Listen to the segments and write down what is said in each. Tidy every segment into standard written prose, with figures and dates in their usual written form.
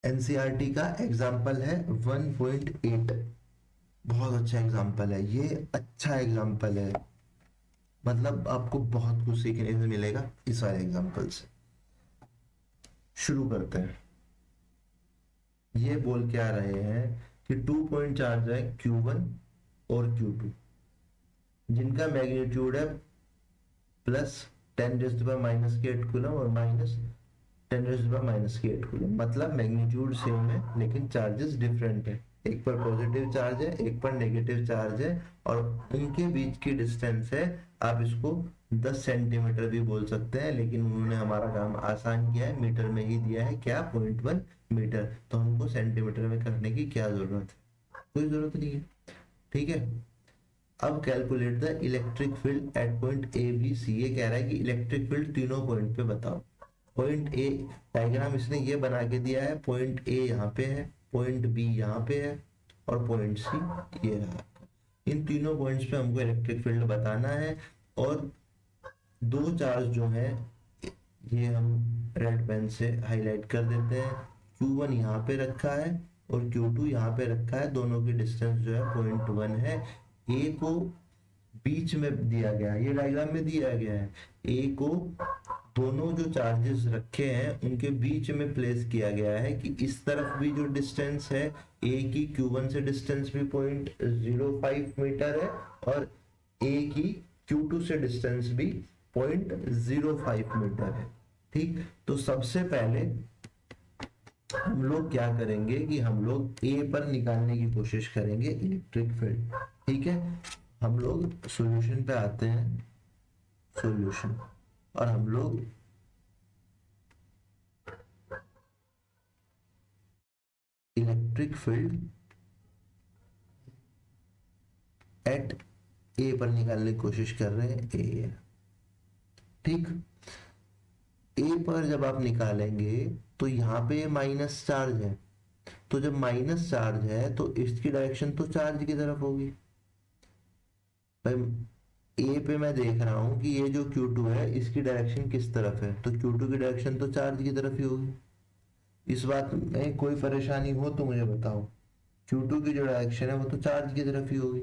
NCERT का example है 1.8। बहुत अच्छा एग्जाम्पल है ये, अच्छा एग्जाम्पल है, मतलब आपको बहुत कुछ सीखने से मिलेगा इस वाले एग्जाम्पल से। शुरू करते हैं। ये बोल के आ रहे हैं कि 2 पॉइंट चार्ज है Q1 और Q2, जिनका मैग्नीट्यूड है +10⁻⁸ कूलम और -10⁻⁸ कूलम। मतलब मैग्नीट्यूड सेम है लेकिन चार्जेस डिफरेंट है। एक पर पॉजिटिव चार्ज है, एक पर नेगेटिव चार्ज है, और उनके बीच की डिस्टेंस है, आप इसको 10 सेंटीमीटर भी बोल सकते हैं, लेकिन उन्होंने हमारा काम आसान किया है, मीटर में ही दिया है, क्या 0.1 मीटर, तो हमको सेंटीमीटर में करने की क्या जरूरत है, कोई जरूरत नहीं है। ठीक है, अब calculate the electric field at point A B C. ये कह रहा है कि इलेक्ट्रिक फील्ड तीनों पॉइंट पे बताओ। पॉइंट ए, डायग्राम इसने ये बना के दिया है, पॉइंट ए यहाँ पे है, पॉइंट बी यहाँ पे है, और पॉइंट सी ये रहा। इन तीनों पॉइंट्स पे हमको इलेक्ट्रिक फील्ड बताना है। और दो चार्ज जो है ये हम रेड पेन से हाईलाइट कर देते हैं। Q1 यहाँ पे रखा है और Q2 यहाँ पे रखा है, दोनों की डिस्टेंस जो है 0.1 है। ए को बीच में दिया गया है, ये डायग्राम में दिया गया है, ए को दोनों जो चार्जेस रखे हैं उनके बीच में प्लेस किया गया है कि इस तरफ भी जो डिस्टेंस है ए की Q1 से डिस्टेंस भी 0.05 मीटर है, और ए की Q2 से डिस्टेंस भी 0.05 मीटर है। ठीक, तो सबसे पहले हम लोग क्या करेंगे कि हम लोग ए पर निकालने की कोशिश करेंगे इलेक्ट्रिक फील्ड। ठीक है, हम लोग सॉल्यूशन पे आते हैं, सॉल्यूशन, और हम लोग इलेक्ट्रिक फील्ड एट ए पर निकालने की कोशिश कर रहे हैं, ए। ठीक, ए पर जब आप निकालेंगे तो यहाँ पे माइनस चार्ज है, तो जब माइनस चार्ज है तो इसकी डायरेक्शन तो चार्ज की तरफ होगी। भाई ए पे मैं देख रहा हूं कि ये जो Q2 है इसकी डायरेक्शन किस तरफ है, तो Q2 की डायरेक्शन तो चार्ज की तरफ ही होगी। इस बात में कोई परेशानी हो तो मुझे बताओ। Q2 की जो डायरेक्शन है वो तो चार्ज की तरफ ही होगी,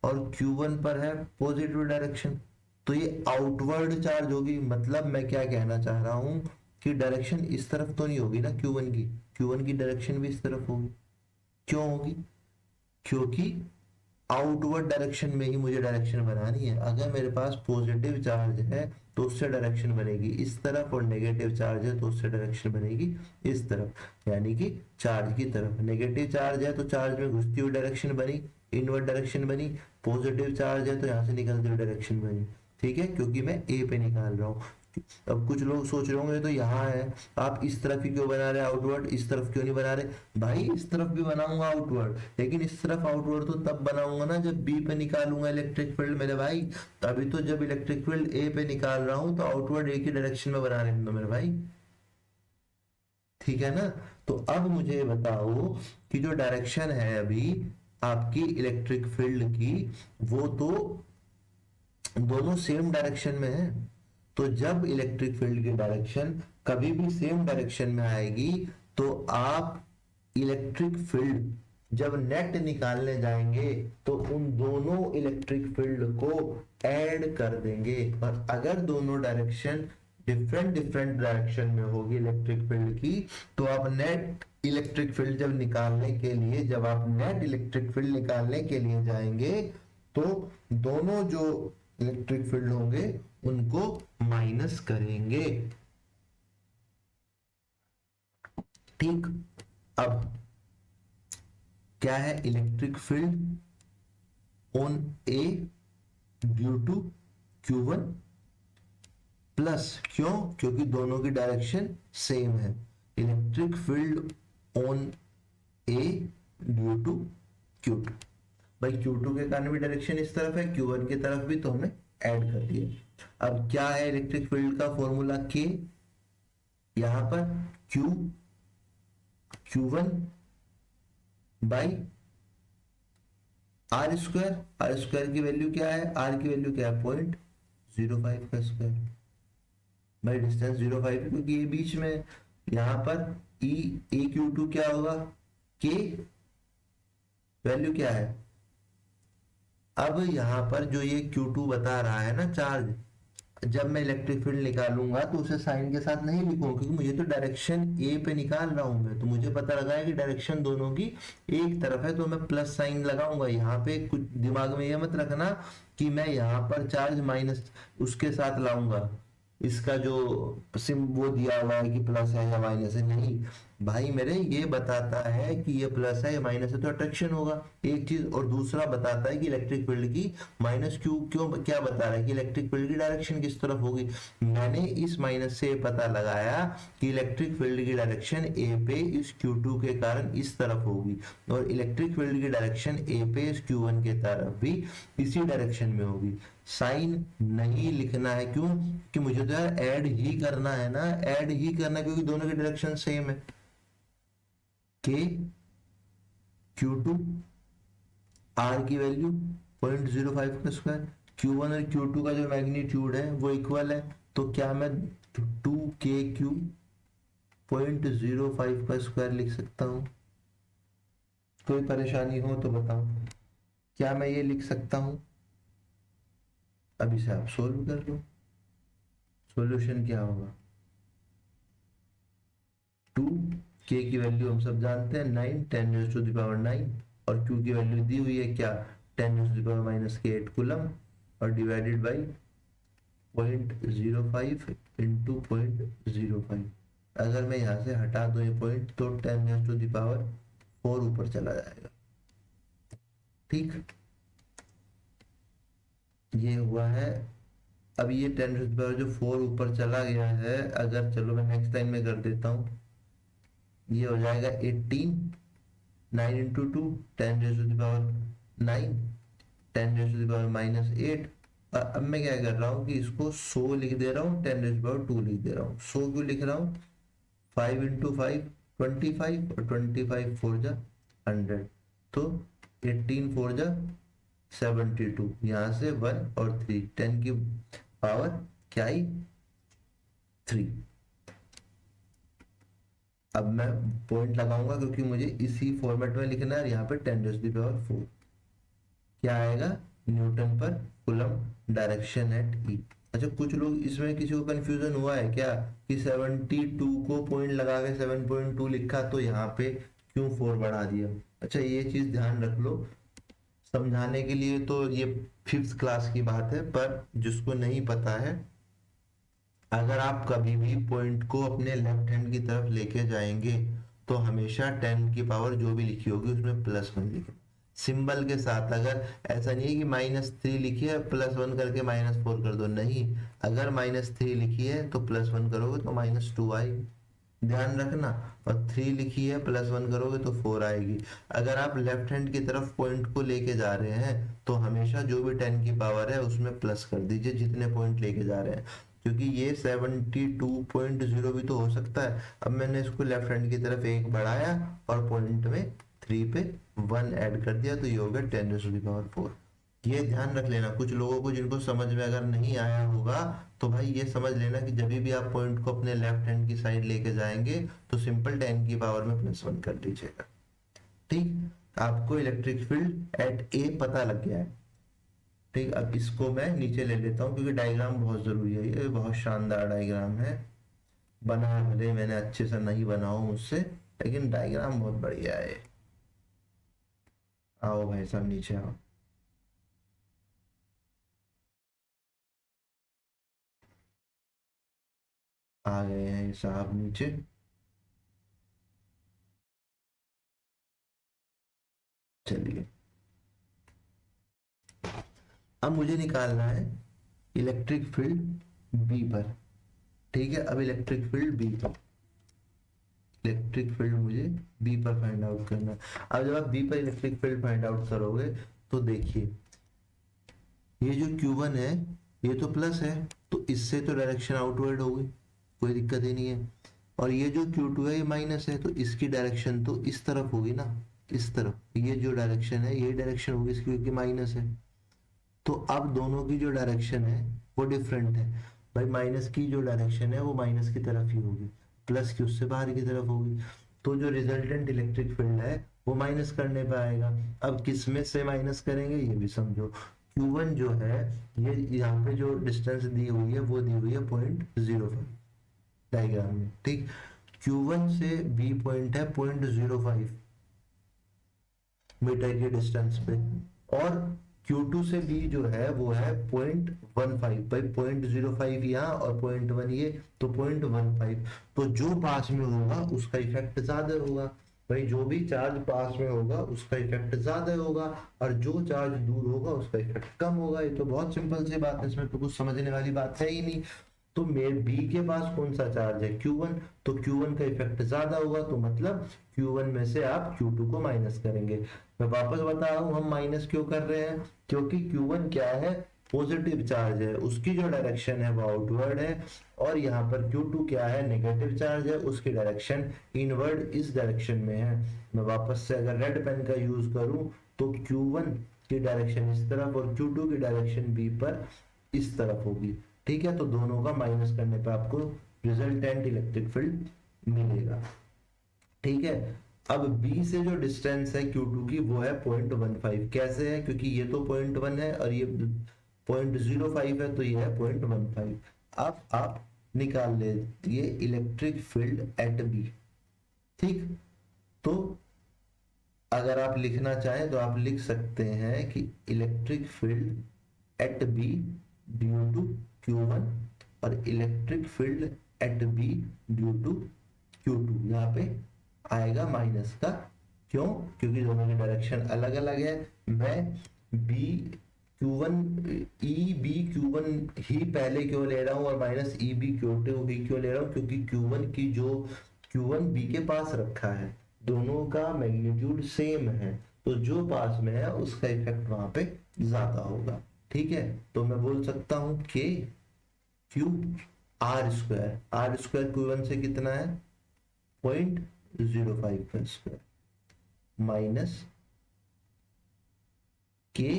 और Q1 पर है पॉजिटिव डायरेक्शन, तो ये आउटवर्ड चार्ज होगी। मतलब मैं क्या कहना चाह रहा हूं कि डायरेक्शन इस तरफ तो नहीं होगी ना Q1 की, Q1 की डायरेक्शन भी इस तरफ होगी। क्यों होगी? क्योंकि आउटवर्ड डायरेक्शन में ही मुझे डायरेक्शन बनानी है। अगर मेरे पास पॉजिटिव चार्ज है तो उससे डायरेक्शन बनेगी इस तरफ, और नेगेटिव चार्ज है तो उससे डायरेक्शन बनेगी इस तरफ, यानी कि चार्ज की तरफ। नेगेटिव चार्ज है तो चार्ज में घुसती हुई डायरेक्शन बनी, इनवर्ड डायरेक्शन बनी। पॉजिटिव चार्ज है तो यहाँ से निकलती हुई डायरेक्शन बनी। ठीक है, क्योंकि मैं ए पे निकाल रहा हूँ। अब कुछ लोग सोच रहे होंगे तो यहाँ है, आप इस तरफ ही क्यों बना रहे आउटवर्ड, इस तरफ क्यों नहीं बना रहे? भाई इस तरफ भी बनाऊंगा आउटवर्ड, लेकिन इस तरफ आउटवर्ड तो तब बनाऊंगा ना जब बी पे निकालूंगा इलेक्ट्रिक फील्ड मेरे भाई। तभी तो जब इलेक्ट्रिक फील्ड ए पे निकाल रहा हूं तो आउटवर्ड एक ही डायरेक्शन में बना रहे हो मेरे भाई। ठीक है ना? तो अब मुझे बताओ कि जो डायरेक्शन है अभी आपकी इलेक्ट्रिक फील्ड की, वो तो दोनों सेम डायरेक्शन में है। तो जब इलेक्ट्रिक फील्ड की डायरेक्शन कभी भी सेम डायरेक्शन में आएगी तो आप इलेक्ट्रिक फील्ड जब नेट निकालने जाएंगे तो उन दोनों इलेक्ट्रिक फील्ड को ऐड कर देंगे। और अगर दोनों डायरेक्शन डिफरेंट डिफरेंट डायरेक्शन में होगी इलेक्ट्रिक फील्ड की, तो आप नेट इलेक्ट्रिक फील्ड जब निकालने के लिए, जब आप नेट इलेक्ट्रिक फील्ड निकालने के लिए जाएंगे तो दोनों जो इलेक्ट्रिक फील्ड होंगे उनको माइनस करेंगे। ठीक, अब क्या है electric field on A due to Q1 plus, क्यों? क्योंकि दोनों की डायरेक्शन सेम है। Electric field on A due to Q2। भाई Q2 के कारण भी डायरेक्शन इस तरफ है, Q1 की तरफ भी, तो हमने ऐड कर दिया। अब क्या है इलेक्ट्रिक फील्ड का फॉर्मूला? K, यहां पर Q1 by R square. R square की वैल्यू क्या है? आर की वैल्यू क्या है? 0.05 का स्क्वायर। भाई डिस्टेंस 0.5 क्योंकि ये बीच में, यहां पर ई ए क्यू टू क्या होगा, के वैल्यू क्या है। अब यहाँ पर जो ये Q2 बता रहा है ना चार्ज, जब मैं इलेक्ट्रिक फील्ड निकालूंगा तो उसे साइन के साथ नहीं लिखूंगा, क्योंकि मुझे तो डायरेक्शन ए पे निकाल रहा हूं मैं, तो मुझे पता लगा है कि डायरेक्शन दोनों की एक तरफ है, तो मैं प्लस साइन लगाऊंगा यहाँ पे। कुछ दिमाग में ये मत रखना कि मैं यहाँ पर चार्ज माइनस उसके साथ लाऊंगा, इसका जो सिम वो दिया हुआ है कि प्लस है या माइनस है, नहीं भाई मेरे, ये बताता है कि ये प्लस है या माइनस है तो अट्रैक्शन होगा, एक चीज। और दूसरा बताता है कि इलेक्ट्रिक फील्ड की माइनस क्यू क्यों, क्या बता रहा है कि इलेक्ट्रिक फील्ड की डायरेक्शन किस तरफ होगी। मैंने इस माइनस से पता लगाया कि इलेक्ट्रिक फील्ड की डायरेक्शन ए पे इस Q2 के कारण इस तरफ होगी, और इलेक्ट्रिक फील्ड की डायरेक्शन ए पे इस Q1 के तरफ भी इसी डायरेक्शन में होगी। साइन नहीं लिखना है, क्यों कि मुझे तो यार ऐड ही करना है ना, ऐड ही करना है, क्योंकि दोनों की डायरेक्शन सेम है। के Q2 आर की वैल्यू 0.05 का स्क्वायर, Q1 और Q2 का जो मैग्नीट्यूड है वो इक्वल है, तो क्या मैं 2KQ 0.05 का स्क्वायर लिख सकता हूं। कोई परेशानी हो तो बताओ, क्या मैं ये लिख सकता हूं। अब इसे आप सोल्व कर लो, सॉल्यूशन क्या होगा। 2K की वैल्यू हम सब जानते हैं 9, 10⁻⁹, और Q की वैल्यू दी हुई है क्या, 10⁻⁻8 कूलम, और डिवाइडेड बाई 0.05 इंटू 0.05। अगर मैं यहाँ से हटा दूं ये पॉइंट तो 10⁻⁴ ऊपर चला जाएगा। ठीक, ये हुआ है। अब ये 10⁻⁴ जो 4 ऊपर चला गया है, अगर चलो मैं नेक्स्ट टाइम में कर देता हूँ, ये हो जाएगा 18, 9 इंटू 2 10⁻⁹, 10⁻⁻8। अब मैं क्या कर रहा हूँ कि इसको 100 लिख दे रहा हूँ, 10⁻² लिख दे रहा हूँ। 100 क्यों लिख रहा हूँ, 5 इंटू 5 25, और 25 4 जा 100, तो 18 4 जा 72, यहाँ से 1 और 3, 10 की पावर क्या आई 3। अब मैं पॉइंट लगाऊंगा क्योंकि मुझे इसी फॉर्मेट में लिखना है, यहाँ पे 10⁻⁴ क्या आएगा, Newton per coulomb direction at ई। अच्छा, कुछ लोग इसमें किसी को कंफ्यूजन हुआ है क्या कि 72 को पॉइंट लगा के 7.2 लिखा तो यहाँ पे क्यों 4 बढ़ा दिया। अच्छा, ये चीज ध्यान रख लो, समझाने के लिए तो ये 5th क्लास की बात है, पर जिसको नहीं पता है, अगर आप कभी भी पॉइंट को अपने लेफ्ट हैंड की तरफ लेके जाएंगे तो हमेशा 10 की पावर जो भी लिखी होगी उसमें +1 लिखें सिंबल के साथ। अगर ऐसा नहीं है कि -3 लिखी है +1 करके -4 कर दो, नहीं, अगर -3 लिखी है तो +1 करोगे तो -2 आएगी, ध्यान रखना। और 3 लिखी है +1 करोगे तो 4 आएगी। अगर आप लेफ्ट हैंड की तरफ पॉइंट को लेके जा रहे हैं तो हमेशा जो भी 10 की पावर है उसमें प्लस कर दीजिए जितने पॉइंट लेके जा रहे हैं, क्योंकि ये 72.0 भी तो हो सकता है। अब मैंने इसको लेफ्ट हैंड की तरफ 1 बढ़ाया और पॉइंट में 3 पे 1 ऐड कर दिया, तो ये हो गया 10⁻⁴। ये ध्यान रख लेना, कुछ लोगों को जिनको समझ में अगर नहीं आया होगा तो भाई ये समझ लेना कि जब भी आप पॉइंट को अपने लेफ्ट हैंड की साइड लेके जाएंगे तो सिंपल 10 की पावर में +1 कर दीजिएगा। ठीक, आपको इलेक्ट्रिक फील्ड एट ए पता लग गया है। ठीक, अब इसको मैं नीचे ले लेता हूँ क्योंकि डायग्राम बहुत जरूरी है, ये बहुत शानदार डायग्राम है। बना भले मैंने अच्छे से नहीं बनाऊं मुझसे, लेकिन डायग्राम बहुत बढ़िया है। आओ भाई साहब नीचे आओ। आ गए हैं साहब नीचे। चलिए, अब मुझे निकालना है इलेक्ट्रिक फील्ड बी पर। ठीक है, अब इलेक्ट्रिक फील्ड बी पर, इलेक्ट्रिक फील्ड मुझे बी पर फाइंड आउट करना है। अब जब आप बी पर इलेक्ट्रिक फील्ड फाइंड आउट करोगे तो देखिए, ये जो Q1 है ये तो प्लस है, तो इससे तो डायरेक्शन आउटवर्ड होगी, कोई दिक्कत ही नहीं है। और ये जो Q2 है ये माइनस है, तो इसकी डायरेक्शन तो इस तरफ होगी ना, इस तरफ। ये जो डायरेक्शन है ये डायरेक्शन होगी इसकी, क्योंकि माइनस है। तो अब दोनों की जो डायरेक्शन है वो डिफरेंट है भाई, माइनस की जो डायरेक्शन है वो माइनस की तरफ ही होगी। प्लस की उससे बाहर की तरफ होगी, तो जो रिजल्टेंट इलेक्ट्रिक फील्ड है वो माइनस करने पे आएगा। अब किस में से माइनस करेंगे ये भी समझो। Q1 जो है, ये यहाँ पे जो डिस्टेंस दी हुई है वो दी हुई है 0.05 डायग्राम में, ठीक। Q1 से B पॉइंट है 0.05 मीटर के डिस्टेंस पे, और Q2 से B जो है वो है 0.15, भाई 0.05 यहाँ और 0.1 ये, तो 0.15। तो जो पास में होगा उसका इफेक्ट ज्यादा होगा, भाई जो भी चार्ज पास में होगा उसका इफेक्ट ज्यादा होगा, और जो चार्ज दूर होगा उसका इफेक्ट कम होगा। ये तो बहुत सिंपल सी बात है, इसमें तो कुछ समझने वाली बात है ही नहीं। तो मेरे बी के पास कौन सा चार्ज है, Q1, तो Q1 का इफेक्ट ज्यादा होगा, तो मतलब Q1 में से आप Q2 को माइनस करेंगे। मैं वापस बता रहा हूं हम माइनस क्यों कर रहे हैं, क्योंकि Q1 क्या है, पॉजिटिव चार्ज है, उसकी जो डायरेक्शन है वो आउटवर्ड है, और यहाँ पर Q2 क्या है, नेगेटिव चार्ज है, उसकी डायरेक्शन इनवर्ड इस डायरेक्शन में है। मैं वापस से अगर रेड पेन का यूज करूं तो Q1 की डायरेक्शन इस तरफ और Q2 की डायरेक्शन B पर इस तरफ होगी, ठीक है। तो दोनों का माइनस करने पे आपको रिजल्टेंट इलेक्ट्रिक फील्ड मिलेगा, ठीक है। अब B से जो डिस्टेंस है Q2 की वो है 0.15, कैसे है, क्योंकि ये तो 0.1 है और ये 0.05 है, तो ये है 0.15। अब आप निकाल ले ये इलेक्ट्रिक फील्ड एट B, ठीक। तो अगर आप लिखना चाहें तो आप लिख सकते हैं कि electric field at B due to Q1 और electric field at B due to Q2, यहाँ पे आएगा माइनस का, क्यों, क्योंकि दोनों की डायरेक्शन अलग अलग है। मैं B Q1 EB Q1 ही पहले क्यों ले रहा हूँ और माइनस EB Q2 ही क्यों ले रहा हूँ, क्योंकि Q1 की जो Q1 B के पास रखा है, दोनों का मैग्नीट्यूड सेम है, तो जो पास में है उसका इफेक्ट वहां पे ज्यादा होगा, ठीक है। तो मैं बोल सकता हूं कि क्यू आर स्क्वायर Q1 से कितना है 0.05 का स्क्वायर माइनस के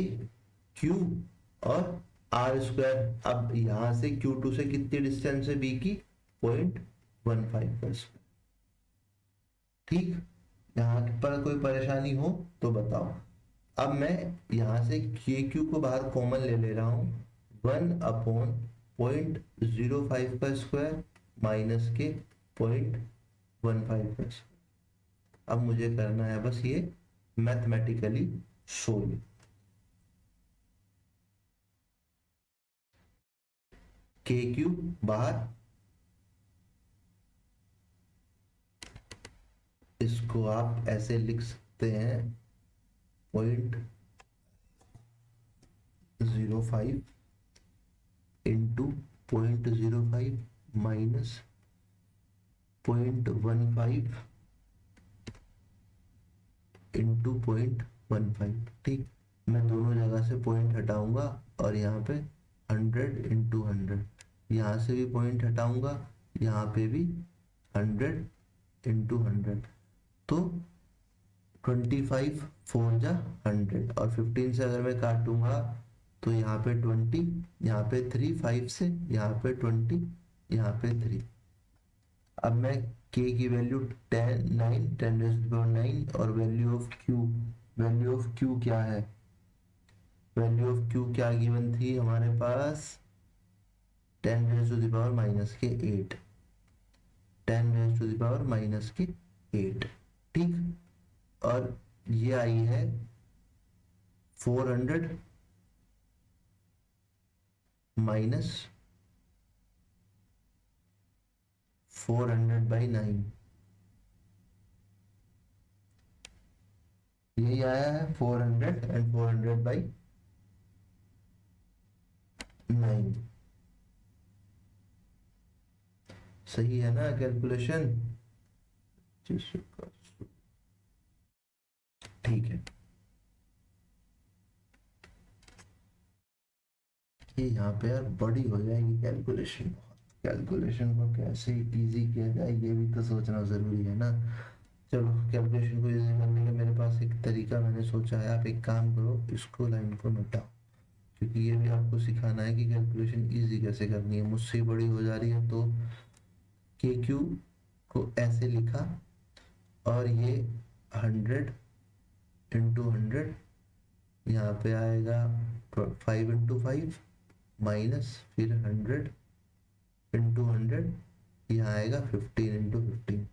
क्यू और आर स्क्वायर। अब यहां से Q2 से कितनी डिस्टेंस है B की 0.15 का स्क्वायर, ठीक। यहाँ पर कोई परेशानी हो तो बताओ। अब मैं यहां से के क्यू को बाहर कॉमन ले रहा हूं, 1/0.05 का स्क्वायर माइनस के 0.15 का स्क्वायर। अब मुझे करना है बस ये मैथमेटिकली सोल्व। के क्यू बाहर, इसको आप ऐसे लिख सकते हैं 0.05 इंटू 0.05 माइनस 0.15 इंटू 0.15, ठीक। मैं दोनों जगह से पॉइंट हटाऊंगा और यहाँ पे 100 इंटू 100, यहाँ से भी पॉइंट हटाऊंगा, यहाँ पे भी 100 इंटू 100, तो 25 4 जा 100, और 15 से अगर मैं काटूंगा तो यहाँ पे 20, यहाँ पे 3, 5 से यहाँ पे 20, यहाँ पे 3। अब मैं k की वैल्यू 10 और वैल्यू ऑफ q क्या है, वैल्यू ऑफ q क्या गिवन थी हमारे पास 10⁻⁻8, 10⁻⁻8, ठीक। और ये आई है 400 माइनस 400/9, यही आया है 400 एंड 400/9, सही है ना कैलकुलेशन, ठीक है। ये यहाँ पे यार बड़ी हो जाएगी कैलकुलेशन, कैलकुलेशन को कैसे इजी किया जाए ये भी तो सोचना जरूरी है ना। चलो कैलकुलेशन को इजी करने का मेरे पास एक तरीका मैंने सोचा है, आप एक काम करो, इसको लाइन को मिटाओ, क्योंकि ये भी आपको सिखाना है कि कैलकुलेशन इजी कैसे करनी है। मुझसे बड़ी हो जा रही है तो के क्यू को ऐसे लिखा और ये 100 इंटू 100 यहाँ पे आएगा 5 इंटू 5 माइनस फिर 100 इंटू 100 यहाँ आएगा 15 इंटू 15।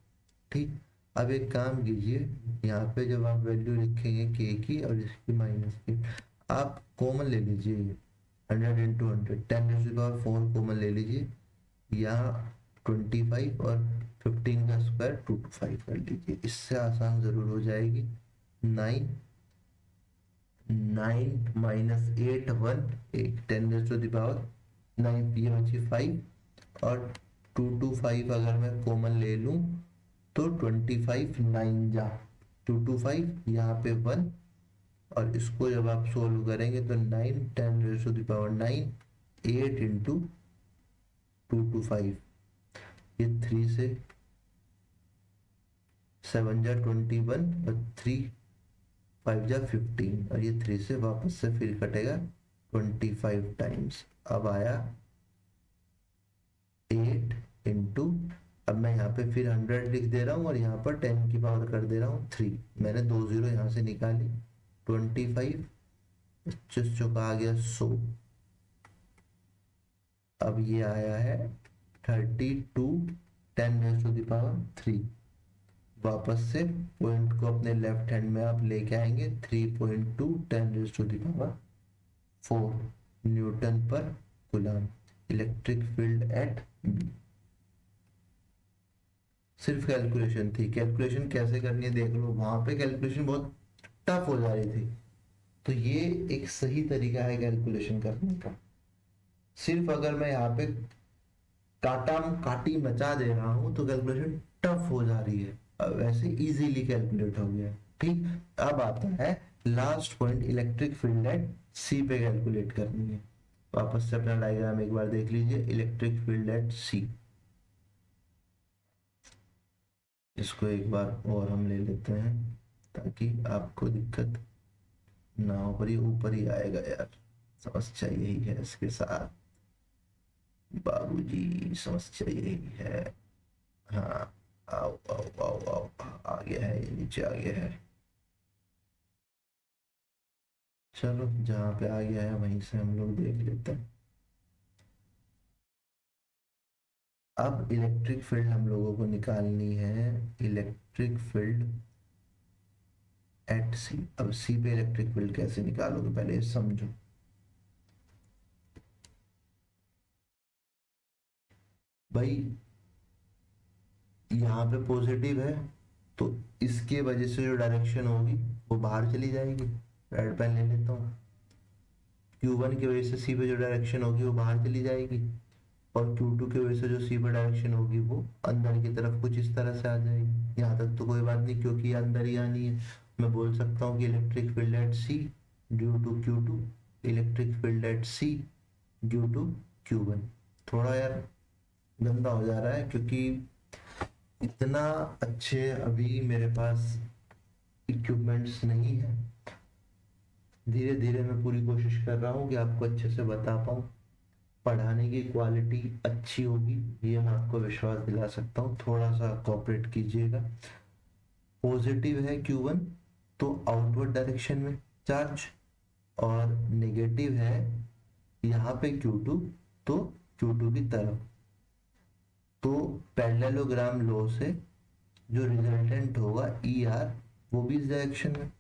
ठीक, अब एक काम कीजिए, यहाँ पे जब आप वैल्यू लिखेंगे के की और इसकी माइनस की, आप कॉमन ले लीजिए, ये 100 इंटू 100 10⁴ कॉमन ले लीजिए, यहाँ 25 और 15 का स्क्वायर 2 to 5 कर लीजिए, इससे आसान जरूर हो जाएगी। 9 माइनस 8 1 एक 10⁻9 ये बची 5 और 2 to 5 अगर मैं कॉमन ले लूं तो 25 9 जा 2 to 5 यहाँ पे 1 और इसको जब आप सोल्व करेंगे तो 9 10⁹9 8 इंटू 2 to 5 ये 3 से 7 जा 21 और 3 5 जा 15 और ये 3 से वापस से फिर कटेगा 25 टाइम्स। अब आया 8 इंटू, अब मैं यहाँ पे फिर 100 लिख दे रहा हूँ और यहाँ पर 10 की पावर कर दे रहा हूँ 3, मैंने 2 0 यहाँ से निकाली। 25 25 चौका आ गया 100, अब ये आया है 32 10⁻3। वापस से पॉइंट को अपने लेफ्ट हैंड में आप लेके आएंगे, 3.2 10⁴ newton per coulomb electric field at B. सिर्फ कैलकुलेशन थी, कैलकुलेशन कैसे करनी है देख लो, वहां पे कैलकुलेशन बहुत टफ हो जा रही थी, तो ये एक सही तरीका है कैलकुलेशन करने का। सिर्फ अगर मैं यहाँ पे काटी मचा दे रहा हूं तो कैलकुलेशन टफ हो जा रही है, अब वैसे इजीली कैलकुलेट हो गया। ठीक, अब आता है last point, electric field at C पे कैलकुलेट करनी है। वापस से अपना डायग्राम एक बार देख लीजिए, इलेक्ट्रिक फील्ड एट सी, इसको एक बार और हम ले लेते हैं ताकि आपको दिक्कत ना हो, पर ये ऊपर ही आएगा यार, समस्या यही है इसके साथ बाबूजी, समस्या यही है। हाँ, आओ आओ आओ आओ, आ गया है, ये नीचे आ गया है। चलो जहाँ पे आ गया है वहीं से हम लोग देख लेते हैं। अब इलेक्ट्रिक फील्ड हम लोगों को निकालनी है, इलेक्ट्रिक फील्ड एट सी। अब सी पे इलेक्ट्रिक फील्ड कैसे निकालोगे पहले समझो। भाई यहाँ पे पॉजिटिव है तो इसके वजह से जो डायरेक्शन होगी वो बाहर चली जाएगी, रेड पेन ले लेता हूँ। Q1 की वजह से सी पे जो डायरेक्शन होगी वो बाहर चली जाएगी और Q2 की वजह से जो सी पे डायरेक्शन होगी वो अंदर की तरफ कुछ इस तरह से आ जाएगी। यहाँ तक तो कोई बात नहीं क्योंकि अंदर ही आनी है। मैं बोल सकता हूँ कि electric field at C due to Q2, electric field at C due to Q1। थोड़ा यार गंदा हो जा रहा है क्योंकि इतना अच्छे अभी मेरे पास इक्विपमेंट्स नहीं है। धीरे धीरे मैं पूरी कोशिश कर रहा हूँ कि आपको अच्छे से बता पाऊँ, पढ़ाने की क्वालिटी अच्छी होगी ये मैं आपको विश्वास दिला सकता हूँ। थोड़ा सा कोऑपरेट कीजिएगा। पॉजिटिव है Q1 तो आउटवर्ड डायरेक्शन में चार्ज, और नेगेटिव है यहाँ पे Q2 तो Q2 की तरफ, तो पैरेललोग्राम लॉ से जो रिजल्टेंट होगा ER वो भी इस डायरेक्शन में।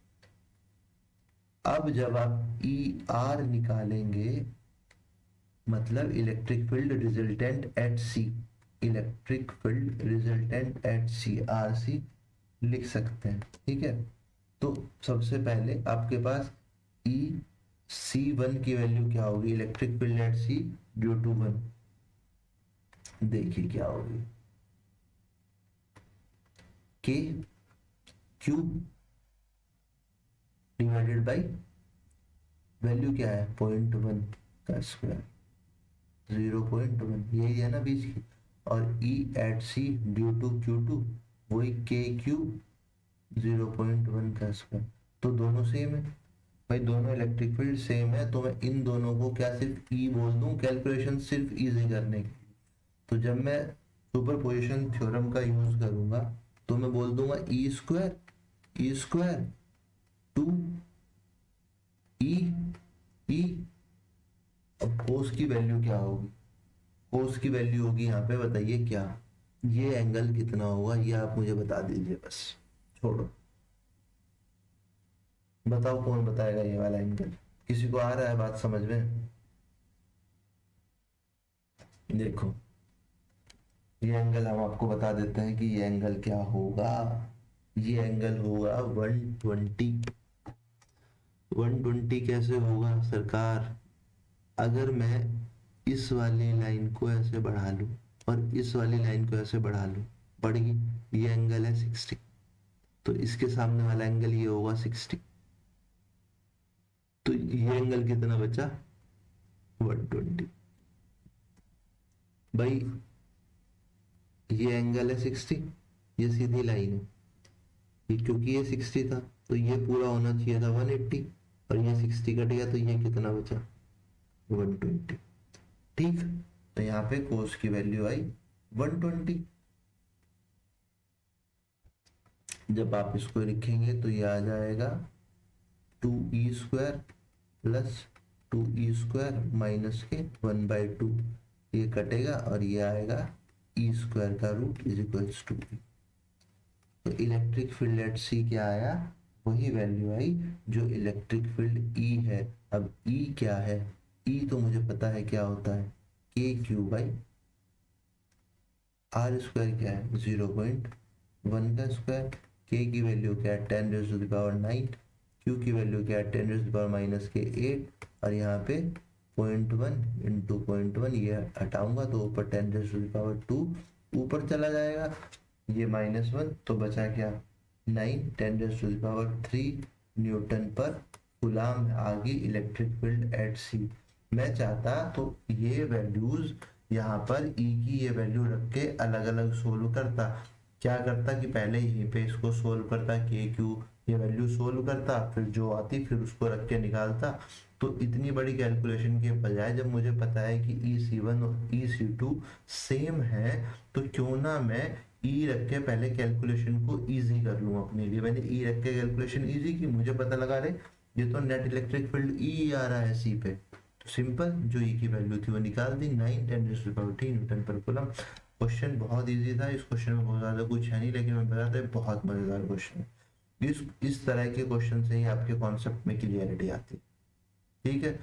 अब जब आप ER निकालेंगे मतलब इलेक्ट्रिक फील्ड रिजल्टेंट एट सी, इलेक्ट्रिक फील्ड रिजल्टेंट एट सी RC लिख सकते हैं। ठीक है, तो सबसे पहले आपके पास EC1 की वैल्यू क्या होगी, electric field at C due to 1, देखिए क्या होगी, K cube divided by value क्या है 0.1 का स्क्वायर, 0.1 यही है ना बीच की, और E at C due to Q2 वही K क्यूब 0.1 का स्क्वायर। तो दोनों सेम है भाई, दोनों इलेक्ट्रिक फील्ड सेम है, तो मैं इन दोनों को क्या सिर्फ E बोल दूं कैलकुलेशन सिर्फ इजी करने के लिए। तो जब मैं सुपरपोजिशन थ्योरम का यूज करूंगा तो मैं बोल दूंगा ई स्क्वायर टू ई ई। अब कोस की वैल्यू क्या होगी? कोस की वैल्यू होगी यहाँ पे, बताइए क्या, ये एंगल कितना होगा ये आप मुझे बता दीजिए बस, छोड़ो। बताओ कौन बताएगा ये वाला एंगल? किसी को आ रहा है बात समझ में? देखो ये एंगल हम आपको बता देते हैं कि ये एंगल क्या होगा। ये एंगल होगा 120। 120 कैसे होगा सरकार? अगर मैं इस वाली लाइन को ऐसे बढ़ा लूं और इस वाली लाइन को ऐसे बढ़ा लूं, बढ़ गई, ये एंगल है 60, तो इसके सामने वाला एंगल ये होगा 60, तो ये एंगल कितना बचा? 120। भाई ये एंगल है 60, ये सीधी लाइन है, ये क्योंकि ये 60 था तो ये पूरा होना चाहिए था 180, और ये 60 कट गया तो ये कितना बचा? 120। ठीक, तो यहाँ पे कोस की वैल्यू आई 120। जब आप इसको लिखेंगे तो ये आ जाएगा 2e² प्लस 2e² माइनस के 1/2, ये कटेगा और ये आएगा e² का रूट इज इक्वल्स टू। तो इलेक्ट्रिक फील्ड एट सी क्या आया? वही वैल्यू आई जो इलेक्ट्रिक फील्ड ई है। अब ई क्या है? ई तो मुझे पता है क्या होता है, के क्यू बाई आर स्क्वायर। क्या है? 0.1 का स्क्वायर। के की वैल्यू क्या है? 10⁻⁹। क्यू की वैल्यू क्या है? 10⁻⁻8। और यहाँ पे 0.1 इंटू 0.1, ये हटाऊंगा तो ऊपर 10⁻², ऊपर चला जाएगा, ये -1, तो बचा क्या? 9, 10⁻³ न्यूटन पर कूलम्ब आ गई इलेक्ट्रिक फील्ड एट सी। मैं चाहता तो ये वैल्यूज यहाँ पर ई की ये वैल्यू रख के अलग अलग सोल्व करता। क्या करता कि पहले यहीं पे इसको सोल्व करता, के क्यू ये वैल्यू सोल्व करता, फिर जो आती फिर उसको रख के निकालता। तो इतनी बड़ी कैलकुलेशन के बजाय जब मुझे पता है कि E C1 और E C2 सेम है, तो क्यों ना मैं ई रख के पहले कैलकुलेशन को इजी कर लूँ अपने लिए। मैंने ई रख के कैलकुलेशन इजी की, मुझे पता लगा रहे ये तो नेट इलेक्ट्रिक फील्ड ई आ रहा है सी पे, तो सिंपल जो ई की वैल्यू थी वो निकाल दी, 9 × 10⁻³ न्यूटन पर कूलम। क्वेश्चन बहुत इजी था, इस क्वेश्चन में बहुत ज्यादा कुछ है नहीं, लेकिन मैं बताता हूँ बहुत मजेदार क्वेश्चन है। इस तरह के क्वेश्चन से ही आपके कॉन्सेप्ट में क्लियरिटी आती है। ठीक है,